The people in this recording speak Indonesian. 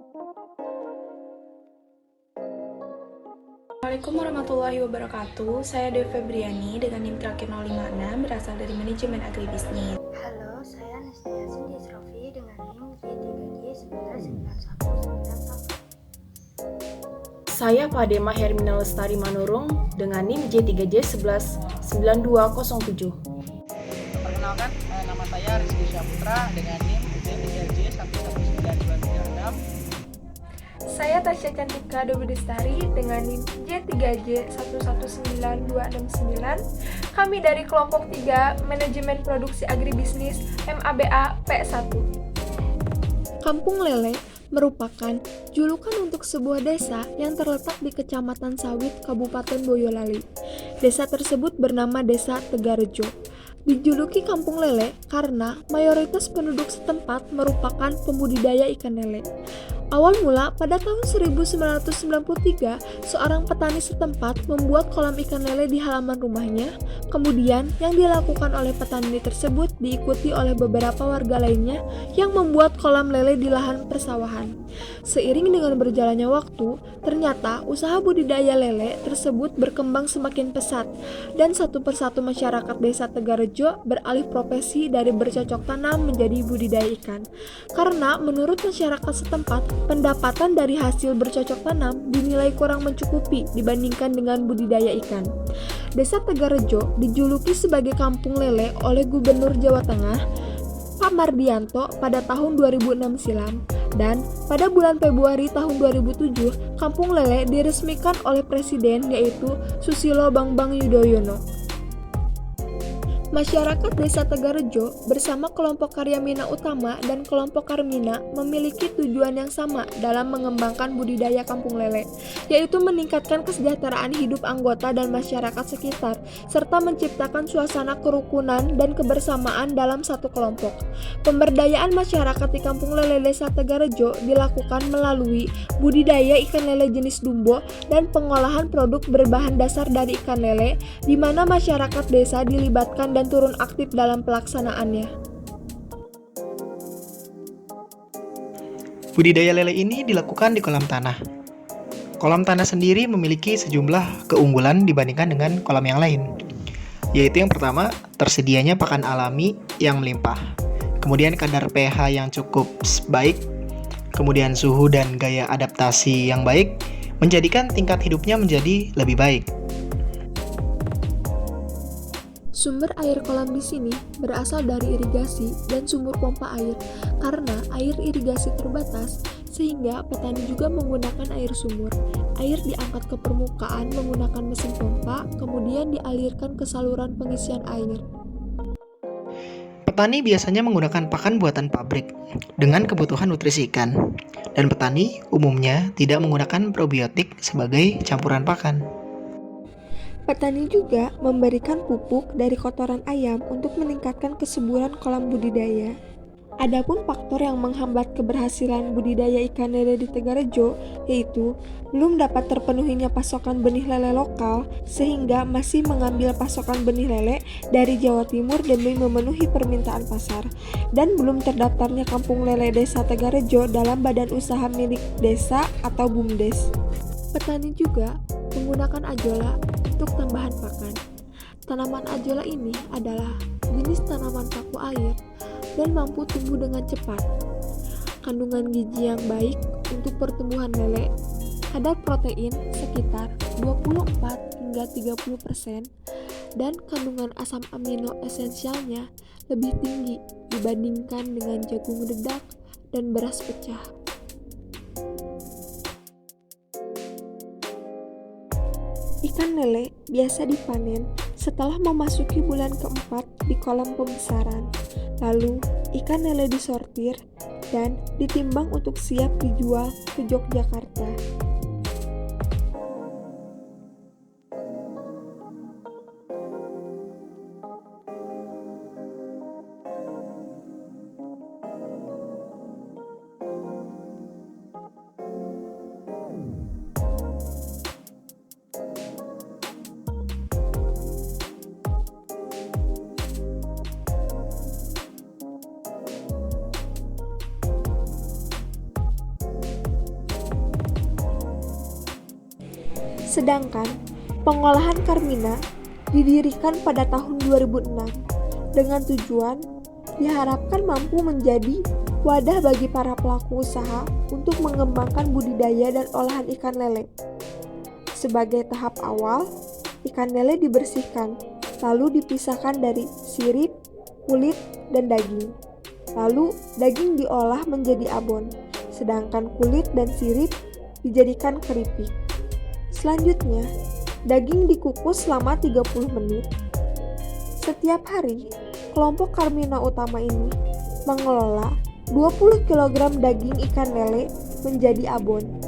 Assalamualaikum warahmatullahi wabarakatuh. Saya Devi Febriani dengan NIM terakhir 056 berasal dari Manajemen Agribisnis. Halo, saya Nestia Cindy Isrofi dengan NIM J3J199191. Saya Padema Hermina Lestari Manurung dengan NIM J3J119207. Perkenalkan, nama saya Rizky Syaputra dengan NIM J3J119236. Saya Tasya Cantika Dewi Lestari dengan NIM J3J119269. Kami dari kelompok 3 Manajemen Produksi Agribisnis MABA P1. Kampung Lele merupakan julukan untuk sebuah desa yang terletak di Kecamatan Sawit, Kabupaten Boyolali. Desa tersebut bernama Desa Tegarejo. Dijuluki Kampung Lele karena mayoritas penduduk setempat merupakan pembudidaya ikan lele. Awal mula pada tahun 1993, seorang petani setempat membuat kolam ikan lele di halaman rumahnya. Kemudian, yang dilakukan oleh petani tersebut diikuti oleh beberapa warga lainnya yang membuat kolam lele di lahan persawahan. Seiring dengan berjalannya waktu, ternyata usaha budidaya lele tersebut berkembang semakin pesat dan satu persatu masyarakat Desa Tegarejo beralih profesi dari bercocok tanam menjadi budidaya ikan. Karena menurut masyarakat setempat, pendapatan dari hasil bercocok tanam dinilai kurang mencukupi dibandingkan dengan budidaya ikan. Desa Tegarejo dijuluki sebagai Kampung Lele oleh Gubernur Jawa Tengah, Pak Mardianto pada tahun 2006 silam, dan pada bulan Februari tahun 2007, Kampung Lele diresmikan oleh Presiden yaitu Susilo Bambang Yudhoyono. Masyarakat Desa Tegarejo bersama kelompok Karya Mina Utama dan kelompok Karmina memiliki tujuan yang sama dalam mengembangkan budidaya kampung lele, yaitu meningkatkan kesejahteraan hidup anggota dan masyarakat sekitar, serta menciptakan suasana kerukunan dan kebersamaan dalam satu kelompok. Pemberdayaan masyarakat di kampung lele Desa Tegarejo dilakukan melalui budidaya ikan lele jenis dumbo dan pengolahan produk berbahan dasar dari ikan lele, di mana masyarakat desa dilibatkan dan turun aktif dalam pelaksanaannya. Budidaya lele ini dilakukan di kolam tanah. Kolam tanah sendiri memiliki sejumlah keunggulan dibandingkan dengan kolam yang lain, yaitu yang pertama, tersedianya pakan alami yang melimpah, kemudian kadar pH yang cukup baik, kemudian suhu dan gaya adaptasi yang baik, menjadikan tingkat hidupnya menjadi lebih baik. Sumber air kolam di sini berasal dari irigasi dan sumur pompa air. Karena air irigasi terbatas, sehingga petani juga menggunakan air sumur. Air diangkat ke permukaan menggunakan mesin pompa, kemudian dialirkan ke saluran pengisian air. Petani biasanya menggunakan pakan buatan pabrik dengan kebutuhan nutrisi ikan, dan petani umumnya tidak menggunakan probiotik sebagai campuran pakan. Petani juga memberikan pupuk dari kotoran ayam untuk meningkatkan kesuburan kolam budidaya. Adapun faktor yang menghambat keberhasilan budidaya ikan lele di Tegarejo yaitu belum dapat terpenuhinya pasokan benih lele lokal, sehingga masih mengambil pasokan benih lele dari Jawa Timur demi memenuhi permintaan pasar, dan belum terdaftarnya Kampung Lele Desa Tegarejo dalam Badan Usaha Milik Desa atau BUMDes. Petani juga menggunakan ajola untuk tambahan pakan. Tanaman ajola ini adalah jenis tanaman paku air dan mampu tumbuh dengan cepat. Kandungan gizi yang baik untuk pertumbuhan lele, kadar protein sekitar 24 hingga 30%, dan kandungan asam amino esensialnya lebih tinggi dibandingkan dengan jagung dedak dan beras pecah. Ikan lele biasa dipanen setelah memasuki bulan keempat di kolam pembesaran. Lalu, ikan lele disortir dan ditimbang untuk siap dijual ke Yogyakarta. Sedangkan pengolahan Carmina didirikan pada tahun 2006 dengan tujuan diharapkan mampu menjadi wadah bagi para pelaku usaha untuk mengembangkan budidaya dan olahan ikan lele. Sebagai tahap awal, ikan lele dibersihkan, lalu dipisahkan dari sirip, kulit, dan daging. Lalu, daging diolah menjadi abon, sedangkan kulit dan sirip dijadikan keripik. Selanjutnya, daging dikukus selama 30 menit. Setiap hari, kelompok Carmina utama ini mengelola 20 kg daging ikan lele menjadi abon.